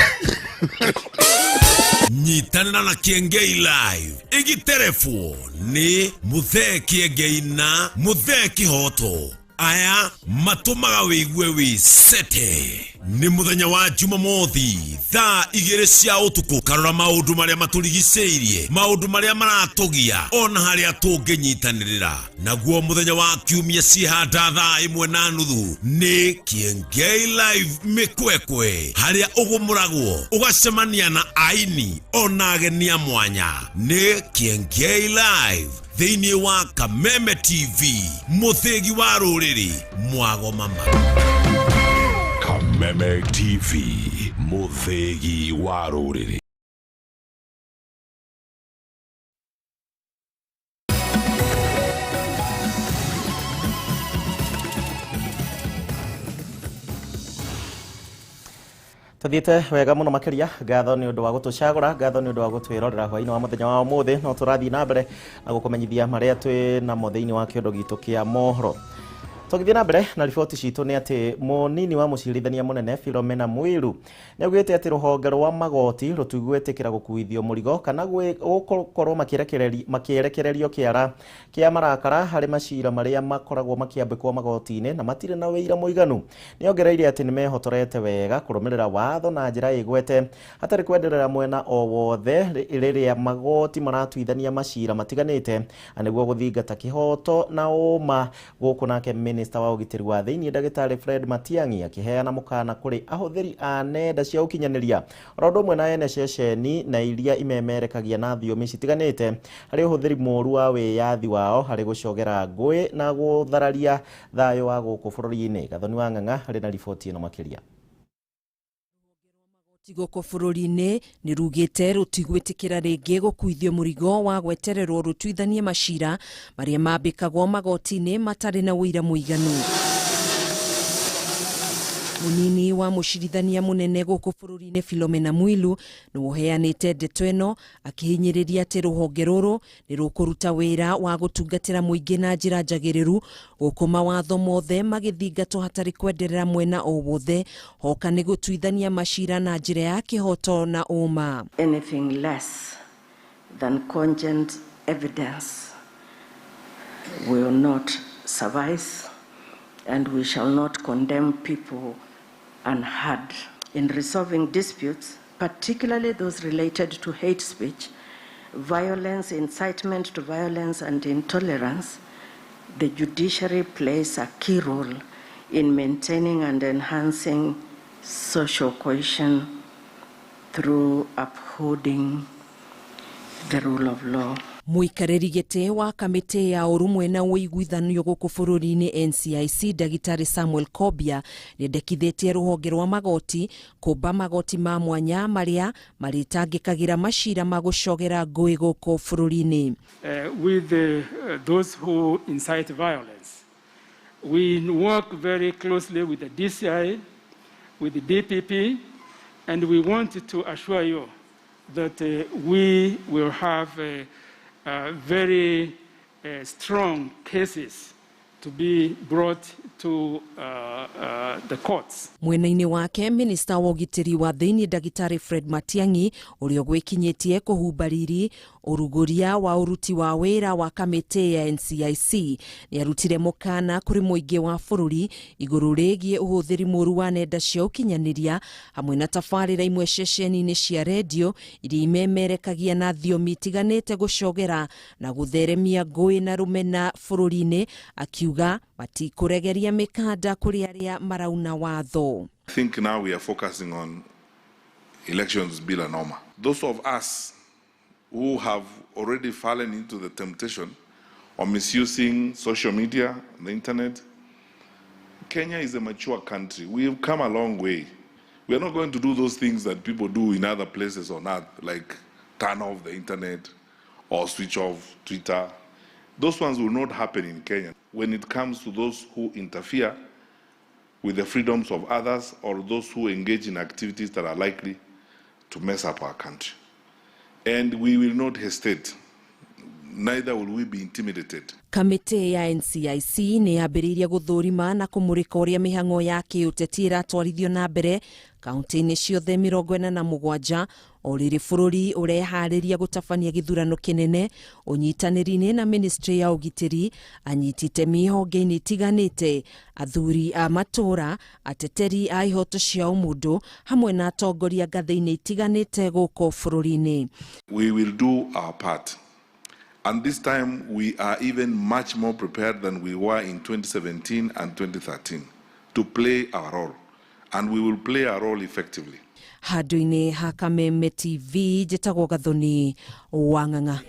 Nyitanĩra na Kiengei Live igiterefwo nĩ Mũthee Kiengei na Mũthee Kĩhoto. Aya matumaga wĩigue wĩ sete. Nĩ mũthenya wa Jumamothi thaa 2 cia ũtukũ. Karora maũndũ marĩa matũrigicĩirie, maũndũ marĩa maratũgia ona harĩa tũngĩnyitanĩrĩra. Naguo mũthenya wa Kiumia cihanda thaa 1:30 nĩ Kiengei Live mĩkwekwe, harĩa ũgũmũragwo ũgacemania na aini ona ageni a mwanya. Nĩ Kiengei Live thĩinĩ wa Kameme TV, mũthegi wa rũrĩrĩ, mwago mama. Kameme TV, mũthegi wa rũrĩrĩ. Tuthiĩte wega mũno makĩria, ngatho nĩ ũndũ wa gũtũcagũra, ngatho nĩ ũndũ wa gũtwĩrorera hwaĩ-inĩ wa mũthenya wa ũmũthĩ. No tũrathiĩ na mbere na gũkũmenyithia marĩa twĩ namo thĩinĩ wa kĩondo gitũ kĩa mohoro. Tũgĩthiĩ na mbere na riboti citũ nĩ atĩ mũnini wa mũcirithania mũnene Philomena Mwilu nĩ augĩte atĩ rũhonge rwa magoti rũtigwĩtĩkĩra gũkuithio mũrigo kana gũkorwo makĩerekererio kĩara kĩa marakara harĩ macira marĩa makoragwo makĩambĩkwo magoti-inĩ na matirĩ na wĩira mũiganu. Nĩ ongereire atĩ nĩ mehotorete wega kũrũmĩrĩra watho na njĩra ĩgwete hatarĩ kwenderera mwena o wothe rĩrĩa magoti maratuithania macira matiganĩte, nĩguo gũthingata kĩhoto na ũma. Gũkũ nake Minister wa ũgitĩri wa thĩinĩ Ndagĩtarĩ Fred Matiang'i akĩheana mũkana kũrĩ ahũthĩri a nenda cia ũkinyanĩria oro ũndũ ũmwe na ene ceceni na iria imemerekagia na thiomi citiganĩte harĩ ũhũthĩri mũũru wa wĩyathi wao harĩ gũcogera ngũĩ na gũthararia thayũ wa gũkũ bũrũri-inĩ. Gathoni wa Ng'ang'a harĩ na riboti ĩno makĩria. Gũkũ bũrũri-inĩ nĩ rugĩte rũtigwĩtĩkĩra rĩngĩ gũkuithio mũrigo wa gwetererwo rũtuithanie macira marĩa mambĩkagwo magoti-inĩ matarĩ na wĩira mũiganu. Mũnini wa mũcirithania mũnene gũkũ bũrũri-inĩ Philomena Mwilu nĩ ũheanĩte ndeto ĩno akĩhinyĩrĩria atĩ rũhonge rũrũ nĩ rũkũruta wĩra wa gũtungatĩra mũingĩ na njĩra njagĩrĩru gũkũ mawatho mothe magĩthingatwo hatarĩ kwenderera mwena o wothe, hoka nĩ gũtuithania macira na njĩra ya kĩhoto na ũma. Anything less than cogent evidence will not suffice, and we shall not condemn people unheard. In resolving disputes, particularly those related to hate speech, violence, incitement to violence, and intolerance, the judiciary plays a key role in maintaining and enhancing social cohesion through upholding the rule of law. Mũikarĩri gĩtĩ wa kamĩtĩ ya ũrũmwe na ũiguithanio gũkũ bũrũri-inĩ NCIC Ndagĩtarĩ Samuel Kobia nĩendekithĩtie rũhonge rwa magoti kũmba magoti ma mwanya marĩa marĩtangĩkagĩra macira ma gũcogera ngũĩ gũkũ bũrũri-inĩ. With those who incite violence, we work very closely with the DCI, with the DPP, and we want to assure you that we will have very strong cases to be brought to the courts. Mwena-inĩ wake minista wa ũgitĩri wa thĩinĩ Ndagĩtarĩ Fred Matiang'i ũrĩa gwĩkinyĩtie kũhumba riri ũrugũria wa ũruti wa wĩra wa kamĩtĩ ya NCIC nĩ arutire mũkana kũrĩ mũingĩ wa bũrũri igũrũ rĩgiĩ ũhũthĩri mũru wa nenda cia ũkinyanĩria hamwe na tabarĩra imwe ceceni-inĩ cia redio iria imemerekagia na thiomi itiganĩte gũcogera na gũtheremia ngũĩ na rũmena bũrũri-inĩ, akiuga matikũregeria mĩkanda kũrĩ arĩa marauna watho. I think now we are focusing on elections bila norma. Those of us who have already fallen into the temptation of misusing social media and the internet, Kenya is a mature country. We've come a long way. We are not going to do those things that people do in other places on earth, like turn off the internet or switch off Twitter. Those ones will not happen in Kenya. When it comes to those who interfere with the freedoms of others or those who engage in activities that are likely to mess up our country. And we will not hesitate, neither will we be intimidated. Kamĩtĩ ya NCIC nĩ yambĩrĩirie gũthũrima na kũmũrĩka ũrĩa mĩhang'o ya kĩũteti ĩratwarithio na mbere kaunti-inĩ ciothe 47 o rĩrĩ bũrũri ũreharĩria gũtabania gĩthurano kĩnene. Ũnyitanĩri-inĩ na ministry ya ũgitĩri anyiti itemi honge-inĩ itiganĩte, athuri a matũra, ateteri a ihoto cia ũmũndũ hamwe na atongoria ngathĩ-inĩ itiganĩte gũkũ bũrũri-inĩ. We will do our part. And this time we are even much more prepared than we were in 2017 and 2013 to play our role. And we will play our role effectively. Handũ-inĩ ha Kameme TV njĩtagwo Gathoni Wang'ang'a.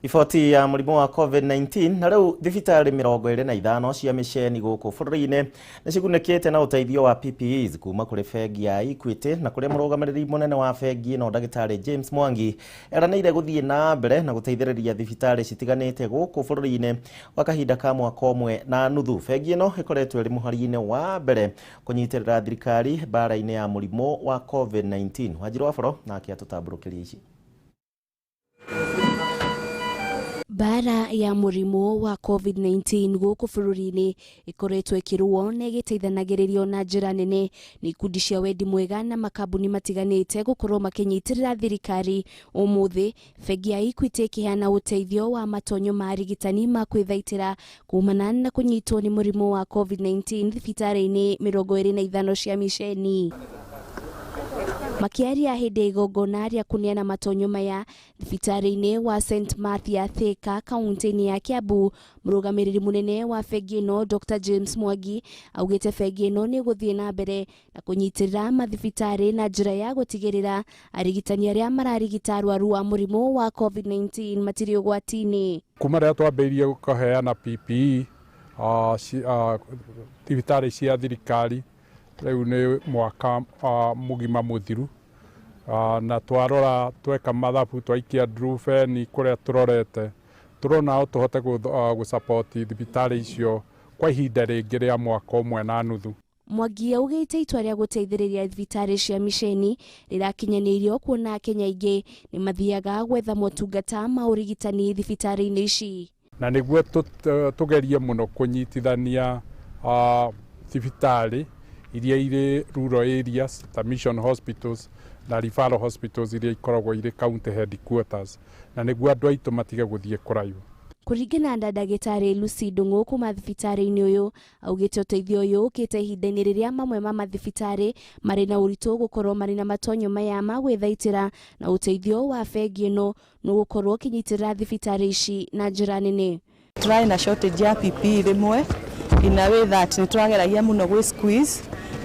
Riboti ya mũrimũ wa COVID-19 na rĩu thibitarĩ 25 cia mĩceni gũkũ bũrũri-inĩ nĩ cigunĩkĩte na ũteithio wa PPEs kuma kũrĩ bengi ya Equity, na kũrĩa mũrũgamĩrĩri mũnene wa bengi ĩno Ndagĩtarĩ James Mwangi eranĩire gũthiĩ na mbere na gũteithĩrĩria thibitarĩ citiganĩte gũkũ bũrũri-inĩ kwa kahinda ka mwaka ũmwe na nuthu. Bengi ĩno ĩkoretwo ĩrĩ mũhari-inĩ wa mbere kũnyitĩrĩra thirikari mbara-inĩ ya mũrimũ wa COVID-19. Wanjirũ wa boro nake atũtambũrũkĩria ici. Bara ya mũrimũ wa COVID-19 gũkũ bũrũri-inĩ ĩkoretwo ĩkĩrũo na ĩgĩteithanagĩrĩrio na njĩra nene nĩ ikundi cia wendi mwega na makambuni matiganĩte gũkorwo makĩnyitĩrĩra thirikari. Ũmũthĩ bengi ya Equity ĩkĩheana ũteithio wa matonyo ma arigitani ma kwĩthaitĩra kumana na kũnyitwo nĩ mũrimũ wa COVID-19 thibitarĩ-inĩ 25 cia mĩceni. Makiaria hĩndĩ igongona rĩa kũneana matonyo maya thibitarĩ-inĩ wa St Martha Thika kaunti-inĩ ya Kiambu, mũrũgamĩrĩri mũnene wa bengi ĩno Dr. James Mwangi augĩte bengi ĩno nĩ gũthiĩ na mbere na kũnyitĩrĩra mathibitarĩ na njĩra ya gũtigĩrĩra arigitani arĩa mararigita arwaru a mũrimũ wa COVID-19 matirĩ ũgwati-inĩ. Kuma rĩrĩa twambĩrĩirie kũheana PPE thibitarĩ cia thirikari rĩu nĩ mwaka mũgima mũthiru, na twarora tweka mathabu twaikia drufeni kũrĩa tũrorete tũrona tũhote gũsapoti thibitarĩ icio kwa ihinda rĩngĩ rĩa mwaka ũmwe na nuthu. Mwangi augĩte itua rĩa gũteithĩrĩria thibitarĩ cia mĩceni rĩrakinyanĩirio kuona Akenya aingĩ nĩ mathiaga gwetha motungata ma ũrigitani thibitarĩ-inĩ ici. Na nĩguo tũgerie mũno kũnyitithania thibitarĩ iria irĩ rural areas ta mission hospitals na referral hospitals iria ikoragwo irĩ county headquarters, na nĩguo andũ aitũ matige gũthiĩ kũraihu. Kũringana na Ndagĩtarĩ Lucy Ndung'u kuma thibitarĩ-inĩ ũyũ, augĩte ũteithio ũyũ ũkĩte ihinda-inĩ rĩrĩa mamwe ma mathibitarĩ marĩ na ũritũ gũkorwo marĩ na matonyo maya ma gwĩthaitĩra, na ũteithio wa bengi ĩno nĩ gũkorwo ũkĩnyitĩrĩra thibitarĩ ici na njĩra nene. Tũrarĩ na shortage ya PPE rĩmwe in a way that nĩ tũrageragia mũno gwĩ squeeze,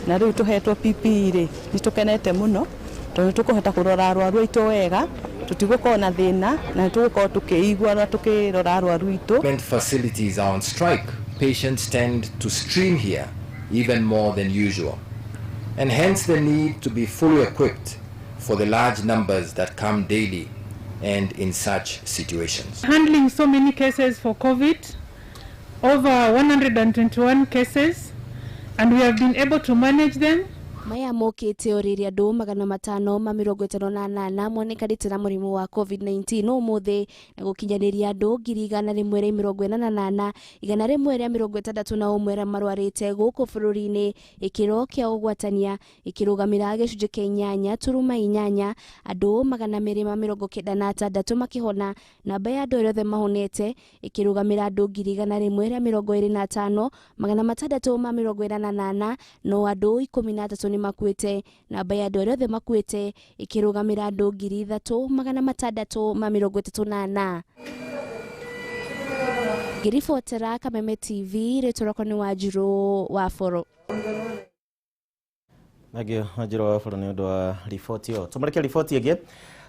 na rĩu tũhetwo PPE rĩ nĩ tũkenete mũno tondũ tũkũhota kũrora arwaru aitũ wega, tũtigũkorwo na thĩna na tũgũkorwo tũkĩigua na tũkĩrora arwaru aitũ. Facilities are on strike. Patients tend to stream here even more than usual, and hence the need to be fully equipped for the large numbers that come daily and in such situations. Handling so many cases for COVID, over 121 cases, and we have been able to manage them maya mokite oriri andu 558 monekanite na murimu wa COVID-19 umuthi na gukinyaniria andu 148 161 marwarite guku bururi-ini ikiro kia ugwatania ikirugamira gicunji kia 8.8 andu 296 makihona namba ya andu othe mahonete ikirugamira andu 125 628 no andu 13 ni makuite namba ya andu othe makuite ikirugamira andu 3,638 Girifotera Kameme TV retoroko ni Wajiro wa Foro Nagio Wajiro wa Foro ni undu wa ripoti yo tumareke ripoti ege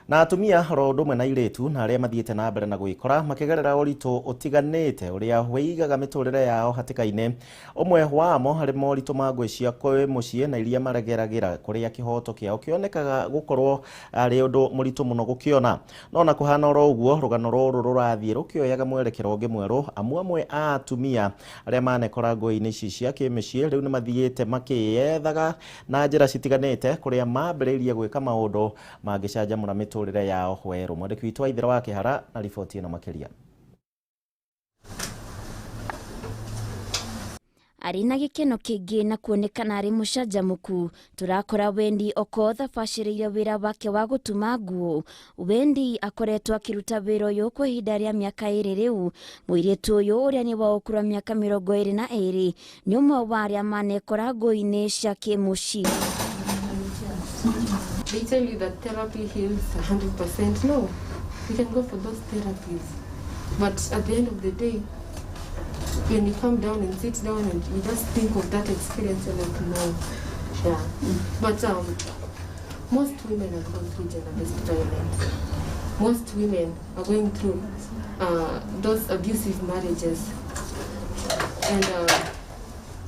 na atumia ro ndumwe na iretu na aria mathiete na mbere na gwikora makigerera uritu utiganite uria weigaga miturire yao hatikaine umwe wamo hari moritu magwicia kwe mucie na iria maregeragira kuria kihoto kiao kionekaga gukorwo ari undu muritu muno gukiona no na kuhana ro uguo rugano ruru rurathie rukioyaga mwerekero ungi mweru amwe a atumia aria manekora ngoi-ini ici cia kimicii riu ni mathiete makiyethaga na njira citiganite kuria mambiririe gwika maundu mangicanjamura miturire yao weru. Mwandiki witũ Waithĩra wa Kĩhara na riboti ĩno makĩria. Ari na gikeno kingi na kuonekana ari mucanjamuku turakora Wendi Okoth abacĩrĩire wĩra wake wa gutuma nguo. Wendi akoretwo akiruta wĩra ũyũ kwa ihinda rĩa mĩaka 2 rĩu. Mũirĩtu ũyũ ũrĩa nĩ wa ũkũrũ wa mĩaka 22 nĩ ũmwe wa arĩa manekora ngũi-inĩ cia kĩmũciĩ. They tell you that therapy heals 100%. No, you can go for those therapies. But at the end of the day, when you come down and sit down and you just think of that experience, you're like, no. Yeah. But most women are going through gender-based violence. Most women are going through those abusive marriages. And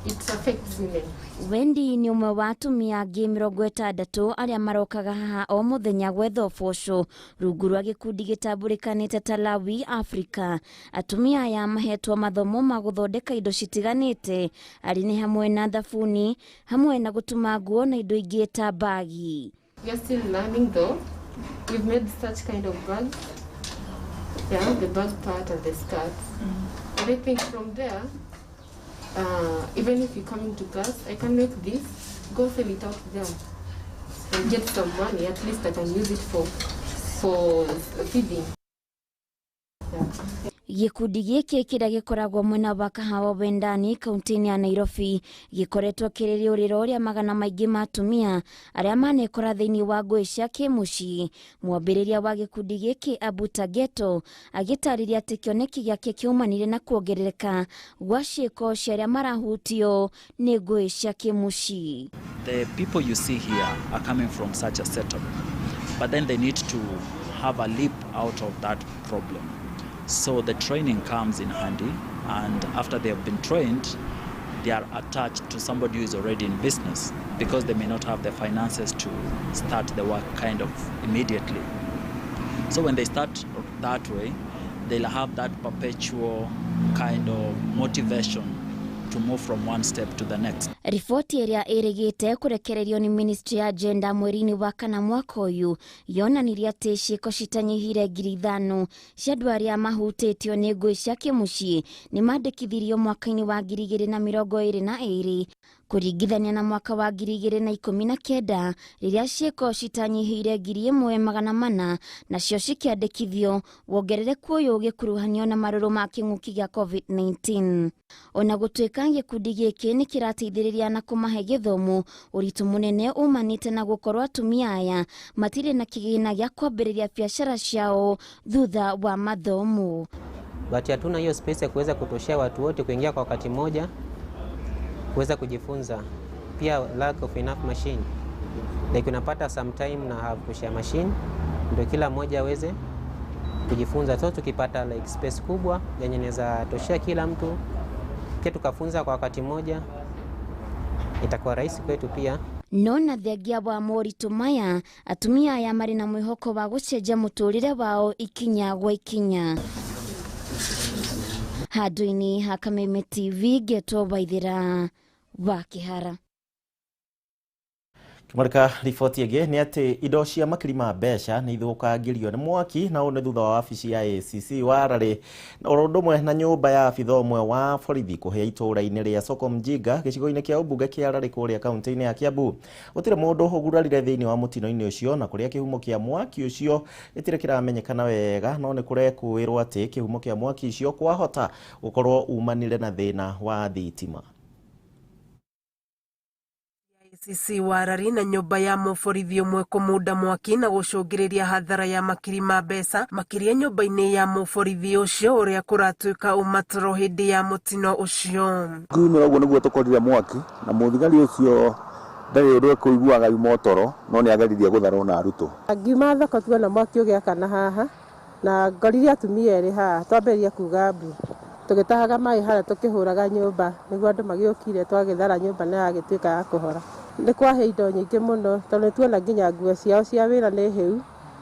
it affects women. Wendi ni umwe wa atumia angĩ 60 arĩa marokaga haha o mũthenya gwetha ũboco rungu rwa gĩkundi gĩtambũrĩkanĩte ta Lawi Africa. Atumia aya mahetwo mathomo ma gũthondeka indo citiganĩte arĩ nĩ hamwe na thabuni hamwe na gũtuma nguo na indo ingĩ ta bagi. We are still learning though. We've made such kind of bags. Yeah, the bag part and the skirts. And I think from there, even if you're coming to class, I can make this, go sell it out there and get some money. At least I can use it for feeding. Yeah. Gikundi gĩkĩ kĩrĩa gĩkoragwo mwena wa Kahawa Wendani kaunti-inĩ ya Nairobi gĩkoretwo kĩrĩ ũrĩro ũrĩa magana maingĩ ma atumia arĩa manekora thĩinĩ wa ngũĩ cia kĩmũciĩ. Mwambĩrĩria wa gĩkundi gĩkĩ Abuta Geto agĩtarĩria atĩ kĩoneki gĩake kĩumanire na kuongerereka gwa ciĩko cia arĩa marahutio nĩ ngũĩ cia kĩmũciĩ. The people you see here are coming from such a setup, but then they need to have a leap out of that problem. So the training comes in handy, and after they have been trained, they are attached to somebody who is already in business because they may not have the finances to start the work kind of immediately. So when they start that way, they'll have that perpetual kind of motivation to move from one step to the next. Ripoti ĩrĩa ĩrĩgĩte kũrekererio nĩ Ministry ya Gender mweri-inĩ wa kana mwaka ũyũ yonanirie atĩ ciĩko citanyihire 5,000 cia andũ arĩa mahutĩtio nĩ ngũĩ cia kĩmũciĩ nĩ mandĩkithirio mwaka-inĩ wa 2022 kũringithania na mwaka wa 2019 rĩrĩa ciĩko citanyihire 1,400 nacio cikĩandĩkithio. Wongerereku ũyũ ũgĩkuruhanio na marũrũ ma kĩng'ũki gĩa COVID-19. Ona gũtuĩka gĩkundi gĩkĩ nĩ kĩrateithĩrĩria na kũmahe gĩthomo, ũritũ mũnene umanĩte na gũkorwo atumia aya matirĩ na kĩgĩna gĩa kwambĩrĩria biacara ciao thutha wa mathomo. But hatuna hiyo space ya kuweza kutoshea watu wote kuingia kwa wakati mmoja kuweza kujifunza. Pia lack of enough machine. Like unapata sometime na have kushare machine ndio kila mmoja aweze kujifunza. So tukipata like space kubwa yenye inaweza toshea kila mtu pia tukafunza kwa wakati mmoja itakuwa rahisi kwetu pia. Nona thengia wa moritũ maya atumia aya marĩ na mwĩhoko wa gũcenjia mũtũrĩre wao ikinya gwa ikinya. Handũ-inĩ ha Kameme TV Getwo Waithĩra wa Kĩhara. Mwarika riboti ĩngĩ nĩ atĩ indo cia makiri ma mbeca nĩ ithũkangĩrio nĩ mwaki na ũũ nĩ thutha wa wabici ya ACC Wararĩ na ũndũ ũmwe na nyũmba ya abitha ũmwe wa borithi kũhĩa itũũra-inĩ rĩa Soko Mjinga gĩcigo-inĩ kĩa ũmbunge kĩa Rarĩ kũrĩa kaunti-inĩ ya Kiambu. Gũtirĩ mũndũ ũgurarire thĩinĩ wa mũtino-inĩ ũcio na kũrĩa kĩhumo kĩa mwaki ũcio gĩtirĩ kĩramenyekana wega, no nĩ kũrekũĩrwo atĩ kĩhumo kĩa mwaki ũcio kwahota gũkorwo umanire na thĩna wa thitima. ACC Wararĩ na nyũmba ya mũborithi ũmwe kũmunda mwaki na gũcũngĩrĩria hathara ya makiri ma mbeca makĩria nyũmba-inĩ ya mũborithi ũcio ũrĩa kũratuĩka ũmatoro hĩndĩ ya mũtino ũcio. Kiumĩra ũguo nĩguo tũkorire mwaki na mũthigari ũcio ndarĩ ũndũ kũiguaga umotoro no nĩ ageririe gũtharwo na arutwo. Ngiuma thoko tuona mwaki ũgĩakana haha na ngorire atumia erĩ haha twambĩrĩria kuga mbu tũgĩtahaga maĩ harĩa tũkĩhũraga nyũmba nĩguo andũ magĩũkire twagĩthara nyũmba na yagĩtuĩka ya kũhora. Nĩ kwahĩa indo nyingĩ mũno tondũ tuona nginya nguo ciao cia wĩra nĩ hĩu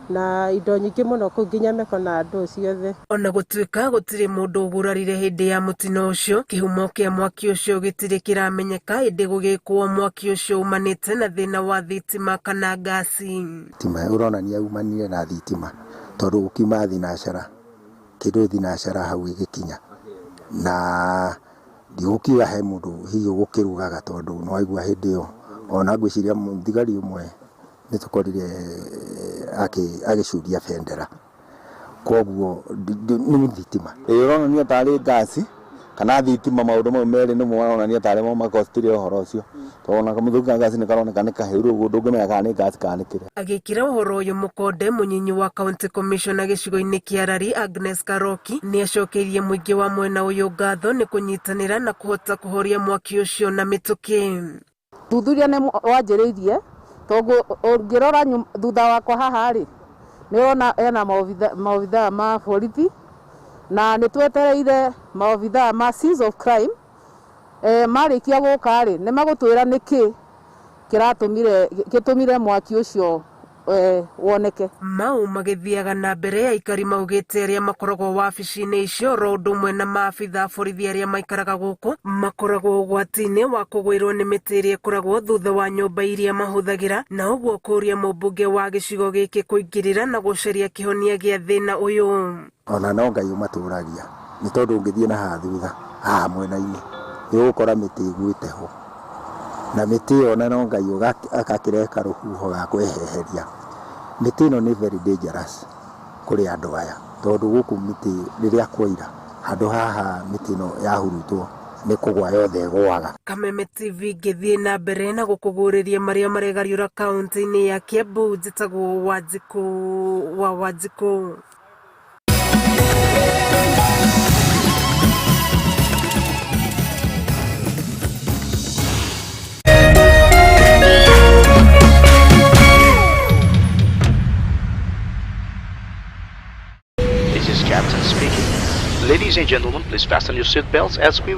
na indo nyingĩ mũno kũu nginya meko na andũ ciothe. Ona gũtuĩka gũtirĩ mũndũ ũgurarire hĩndĩ ya mũtino ũcio, kĩhumo kĩa mwaki ũcio gĩtirĩ kĩramenyeka hĩndĩ gũgĩkwo mwaki ũcio umanĩte na thĩna wa thitima kana ngasi. Thitima ũronania umanire na thitima tondũ gũkiuma thinacara kĩndũ thinacara hau ĩgĩkinya na ndigũkiuga he mũndũ hihi gũkĩrugaga tondũ nĩ waigua hĩndĩ ĩyo ona ngwĩciria mũthigari ũmwe nĩ tũkorire agĩcuria bendera koguo nĩ thitima ũronania tarĩ ngasi kana thitima maũndũ mau merĩ nĩmo maronania tarĩ mo makostire ũhoro ũcio tondũ ona kamũthũki ka ngasi nĩ karoneka nĩ kahĩu ũguo ndũngĩmenya kana nĩ ngasi kana nĩ kĩrĩa. Agĩkĩra ũhoro ũyũ mũkonde mũnyinyi wa county commissioner gĩcigo-inĩ kĩa Rarĩ Agnes Karoki nĩ acokeirie mũingĩ wa mwena ũyũ ngatho nĩ kũnyitanĩra na kũhota kũhoria mwaki ũcio na mĩtũkĩ. Thuthuria nĩ wanjĩrĩirie tondũ ũngĩrora thutha wakwa haha rĩ nĩ wona ena maobithaa ma borithi na nĩ twetereire maobithaa ma scenes of crime marĩkia gũka rĩ nĩ magũtwĩra nĩkĩ gĩtũmire mwaki ũcio woneke. Mau magĩthiaga na mbere aikari maugĩte arĩa makoragwo wabici-inĩ icio ro ũndũ ũmwe na maabitha borithi arĩa maikaraga gũkũ makoragwo ũgwati-inĩ wa kũgwĩrwo nĩ mĩtĩ ĩrĩa ĩkoragwo thutha wa nyũmba iria mahũthagĩra na ũguo kũria mũmbunge wa gĩcigo gĩkĩ kũingĩrĩra na gũcaria kĩhonia gĩa thĩna ũyũ. Ona no Ngai ũmatũragia nĩ tondũ ũngĩthiĩ na haha thutha haha mwena-inĩ nĩ ũgũkora mĩtĩ ĩgwĩte ho na mĩtĩ ĩyo na no Ngai agakĩreka rũhuho ga kwĩheheria. Mĩtĩ ĩno nĩ very dangerous kũrĩ andũ aya tondũ gũkũ mĩtĩ rĩrĩa kwaira handũ haha mĩtĩ ĩno yahurutwo nĩ kũgwa yothe ĩgũaga. Kameme TV ngĩthiĩ na mbere na gũkũgũrĩria marĩa maregariũra kaunti-inĩ ya Kiambu njĩtagwo Wanjikũ. Captain speaking. Ladies and gentlemen, please fasten your seatbelts as we...